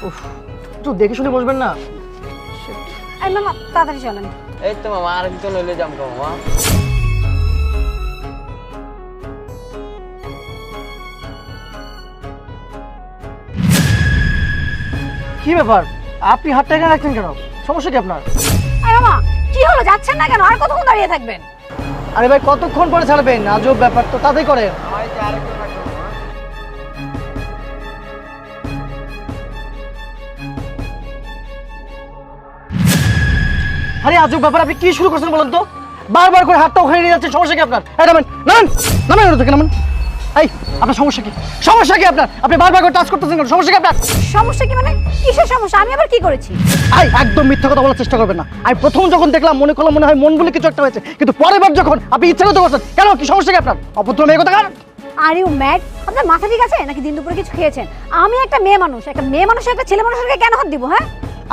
উফ, একটু দেখে শুনে বসবেন না। এই মামা তাড়াতাড়ি চলেন। এই তো মামা আরেকজন হইলে যাম গো মামা। কি ব্যাপার, আপনি হাতটা এখানে রাখছেন কেন? সমস্যা কি আপনার? এই মামা কি হলো, যাচ্ছেন না কেন? আর কতক্ষণ দাঁড়িয়ে থাকবেন? আরে ভাই কতক্ষণ পরে ছাড়বেন? আজব ব্যাপার তো, তাড়াতাড়ি করেন। আমার এই যে আরেকজন রাখবো মামা। আরে আজব ব্যাপার, আপনি কি শুরু করছেন বলেন তো? বারবার করে হাতটা ওখানে নিয়ে যাচ্ছেন, সমস্যা কি আপনার? এই নামেন নামেন নামেন ওটা থেকে নামেন। এই আপনার সমস্যা কি? সমস্যা কি আপনার? আপনি বারবার করে টাচ করতেছেন কেন? সমস্যা কি আপনার? সমস্যা কি মানে? কিসের সমস্যা? আমি আবার কি করেছি? আই একদম মিথ্যা কথা বলার চেষ্টা করবেন না। আমি প্রথম যখন দেখলাম মনে করলাম মনে হয় মন বলে কিছু একটা হয়েছে, কিন্তু পরের বার যখন আপনি ইচ্ছা করতে করছেন কেন? কি সমস্যা কি আপনার? অভদ্র মেয়ে কথা কার? Are you mad? আপনার মাথা ঠিক আছে নাকি দিন দুপুরে কিছু খেয়েছেন? আমি একটা মেয়ে মানুষ, একটা মেয়ে মানুষ একটা ছেলে মানুষের কেন হাত দিব? হ্যাঁ,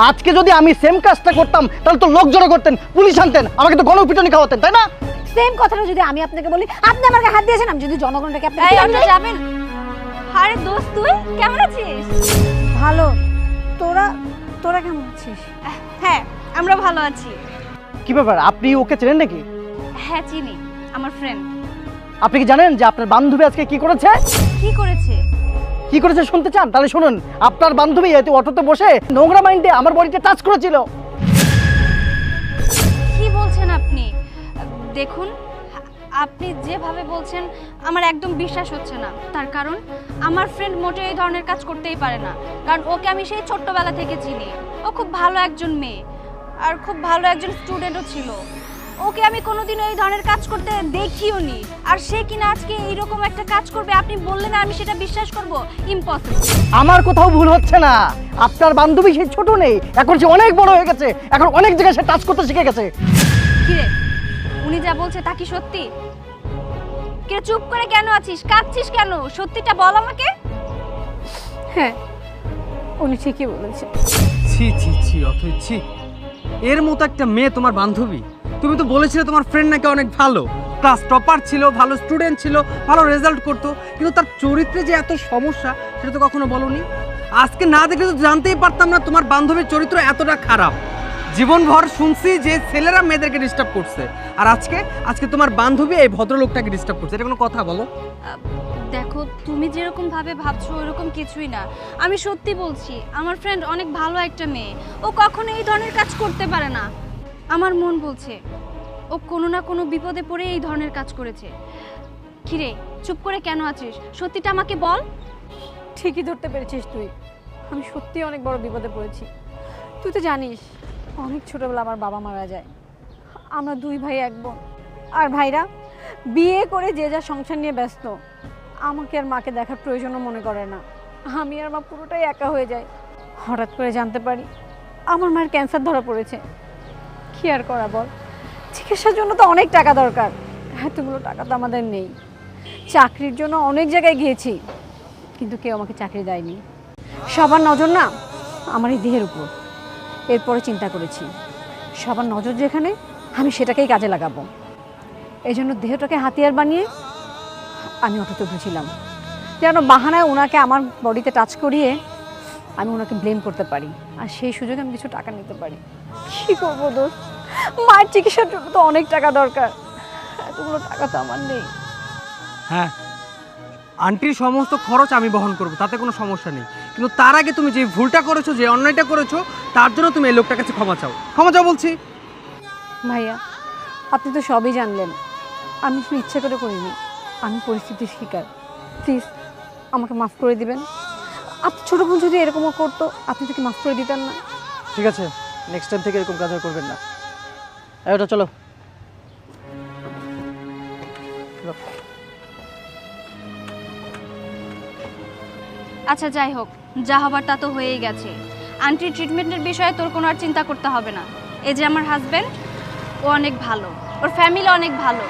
আজকে যদি আমি সেম কাজটা করতাম তাহলে তো লোক জড়ো করতেন, পুলিশ আনতেন, আমাকে তো গণপিটুনি খাওয়াতেন, তাই না? সেম কথাটা যদি আমি আপনাকে বলি, আপনি আমার গায়ে হাত দিয়েছেন, আমি যদি জনগণটাকে এই আপনাকে আপনি যাবেন? আরে দোস্ত তুই কেমন আছিস? ভালো। তোরা তোরা কেমন আছিস? হ্যাঁ আমরা ভালো আছি। কি ব্যাপার, আপনি ওকে চেনেন নাকি? হ্যাঁ চিনি, আমার ফ্রেন্ড। আপনি কি জানেন যে আপনার বান্ধবী আজকে কি করেছে? কি করেছে? কি করেছে শুনতে চান? তাহলে শুনুন। আপনার বান্ধবী এত অটোতে বসে নোংরা মাইন্ডে আমার বডিতে টাচ করেছিল। কি বলছেন আপনি? দেখুন আপনি যেভাবে বলছেন আমার একদম বিশ্বাস হচ্ছে না। তার কারণ আমার ফ্রেন্ড মোটেও এই ধরনের কাজ করতেই পারে না, কারণ ওকে আমি সেই ছোট্টবেলা থেকে চিনি। ও খুব ভালো একজন মেয়ে আর খুব ভালো একজন স্টুডেন্টও ছিল। ওকে আমি কোনোদিনও এই ধরনের কাজ করতে দেখিও নি, আর সে কিনা আজকে এইরকম একটা কাজ করবে আপনি বললেন আমি সেটা বিশ্বাস করব? ইম্পসিবল। আমার কোথাও ভুল হচ্ছে না। আপনার বান্ধবী সেই ছোট নেই, এখন সে অনেক বড় হয়ে গেছে, এখন অনেক জায়গায় সে টাচ করতে শিখে গেছে। কিরে উনি যা বলছে তা কি সত্যি? কিরে চুপ করে কেন আছিস, কাঁদছিস কেন? সত্যিটা বল আমাকে। হ্যাঁ, উনি ঠিকই বলেছে। ছি ছি ছি অথৈ ছি, এর মতো একটা মেয়ে তোমার বান্ধবী? তুমি তো বলেছিলে তোমার ফ্রেন্ড নাকি অনেক ভালো, ক্লাস টপার ছিল, ভালো স্টুডেন্ট ছিল, ভালো রেজাল্ট করতো, কিন্তু তার চরিত্রে যে এত সমস্যা সেটা তো কখনো বলোনি। আজকে না দেখলে তো জানতেই পারতাম না তোমার বান্ধবীর চরিত্র এতটা খারাপ। জীবনভর শুনছি যে ছেলেরা মেয়েদেরকে ডিস্টার্ব করছে, আর আজকে আজকে তোমার বান্ধবী এই ভদ্রলোকটাকে ডিস্টার্ব করছে, এটা কোনো কথা বলো? দেখো তুমি যেরকম ভাবে ভাবছো ওরকম কিছুই না। আমি সত্যি বলছি, আমার ফ্রেন্ড অনেক ভালো একটা মেয়ে, ও কখনো এই ধরনের কাজ করতে পারে না। আমার মন বলছে ও কোনো না কোনো বিপদে পড়ে এই ধরনের কাজ করেছে। কিরে চুপ করে কেন আছিস, সত্যিটা আমাকে বল। ঠিকই ধরতে পেরেছিস তুই, আমি সত্যি অনেক বড় বিপদে পড়েছি। তুই তো জানিস অনেক ছোটবেলা আমার বাবা মারা যায়। আমরা দুই ভাই এক বোন, আর ভাইরা বিয়ে করে যে যা সংসার নিয়ে ব্যস্ত, আমাকে আর মাকে দেখার প্রয়োজনও মনে করে না। আমি আর মা পুরোটাই একা হয়ে যায়। হঠাৎ করে জানতে পারি আমার মায়ের ক্যান্সার ধরা পড়েছে। কি আর করা বল, চিকিৎসার জন্য তো অনেক টাকা দরকার, এতগুলো টাকা তো আমাদের নেই। চাকরির জন্য অনেক জায়গায় গিয়েছি, কিন্তু কেউ আমাকে চাকরি দেয়নি। সবার নজর না আমার এই দেহের উপর। এরপরে চিন্তা করেছি সবার নজর যেখানে, আমি সেটাকেই কাজে লাগাবো। এই জন্য দেহটাকে হাতিয়ার বানিয়ে আমি অটোতে উঠেছিলাম, যেন বাহানায় ওনাকে আমার বডিতে টাচ করিয়ে আমি ওনাকে ব্লেম করতে পারি, আর সেই সুযোগে আমি কিছু টাকা নিতে পারি। কী করবো দোস্ত, মায়ের চিকিৎসার জন্য তো অনেক টাকা দরকার, এতগুলো টাকা তো আমার নেই। হ্যাঁ, আন্টির সমস্ত খরচ আমি বহন করব, তাতে কোনো সমস্যা নেই, কিন্তু তার আগে তুমি যে ভুলটা করেছো, যে অন্যায়টা করেছো, তার জন্য তুমি এই লোকটার কাছে ক্ষমা চাও। ক্ষমা চাও বলছি। ভাইয়া আপনি তো সবই জানলেন, আমি শুধু ইচ্ছে করে করিনি, আমি পরিস্থিতির শিকার। প্লিজ আমাকে মাফ করে দিবেন। আপনি ছোটো বোন যদি এরকমও করতো, আপনি তাকে মাফ করে দিতেন না? ঠিক আছে, নেক্সট টাইম থেকে এরকম কাজ আর করবেন না। ওটা চলো। আচ্ছা যাই হোক, যা হবার তা তো হয়েই গেছে। আন্টির ট্রিটমেন্টের বিষয়ে তোর কোনো আর চিন্তা করতে হবে না। এই যে আমার হাজব্যান্ড, ও অনেক ভালো, ওর ফ্যামিলি অনেক ভালো,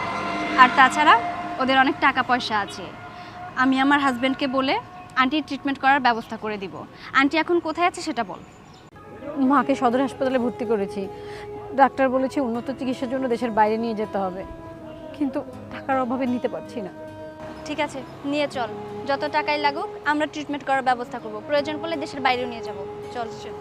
আর তাছাড়া ওদের অনেক টাকা পয়সা আছে। আমি আমার হাজব্যান্ডকে বলে আন্টির ট্রিটমেন্ট করার ব্যবস্থা করে দিব। আন্টি এখন কোথায় আছে সেটা বল। মাকে সদর হাসপাতালে ভর্তি করেছি, ডাক্তার বলেছে উন্নত চিকিৎসার জন্য দেশের বাইরে নিয়ে যেতে হবে, কিন্তু টাকার অভাবে নিতে পারছি না। ঠিক আছে নিয়ে চল, যত টাকাই লাগুক আমরা ট্রিটমেন্ট করার ব্যবস্থা করব, প্রয়োজন পড়লে দেশের বাইরেও নিয়ে যাব। চল চল।